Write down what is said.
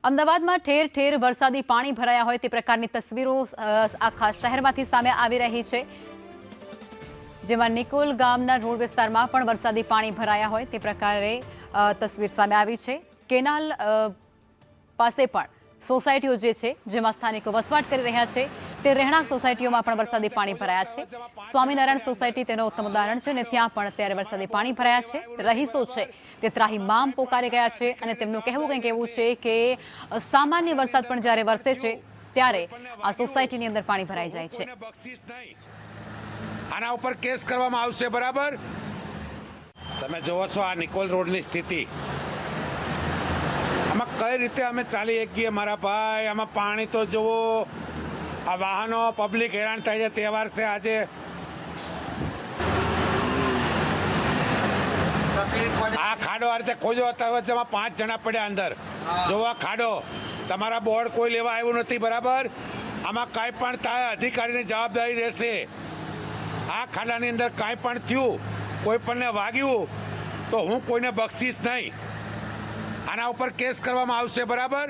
અમદાવાદમાં ઠેર ઠેર વરસાદી પાણી ભરાયા હોય તે પ્રકારની તસવીરો આખા શહેરમાંથી સામે આવી રહી છે, જેમાં નિકોલ ગામના રોડ વિસ્તારમાં પણ વરસાદી પાણી ભરાયા હોય તે પ્રકારે તસવીર સામે આવી છે। કેનાલ પાસે પણ સોસાયટીઓ જે છે જેમાં સ્થાનિકો વસવાટ કરી રહ્યા છે તે રહેણાંક સોસાયટીઓમાં પણ વરસાદી પાણી ભરાયા છે। સ્વામિનારાયણ સોસાયટી તેનો ઉત્તમ ઉદાહરણ છે અને ત્યાં પણ અત્યારે વરસાદી પાણી ભરાયા છે। રહીશો છે તે ત્રાહિમામ પોકારી ગયા છે અને તેમનું કહેવું કંઈક એવું છે કે સામાન્ય વરસાદ પણ જ્યારે વરસે છે ત્યારે આ સોસાયટીની અંદર પાણી ભરાઈ જાય છે। આના ઉપર કેસ કરવામાં આવશે, બરાબર? તમે જોવો છો આ નિકોલ રોડની સ્થિતિ, આમાં કઈ રીતે અમે ચાલી શકીએ મારા ભાઈ? આમાં પાણી તો જુઓ, આ વાહનો પબ્લિક હેરાન થાય છે। તહેવાર છે આજે, આ ખાડો આ રીતે ખોજો જેમાં 5 જણા પડ્યા અંદર। જોવા ખાડો, તમારા બોર્ડ કોઈ લેવા આવ્યું નથી, બરાબર? આમાં કાંઈ પણ થાય અધિકારીની જવાબદારી રહેશે। આ ખાડાની અંદર કાંઈ પણ થયું, કોઈ પણને વાગ્યું તો હું કોઈને બક્ષીશ નહીં। આના ઉપર કેસ કરવામાં આવશે, બરાબર?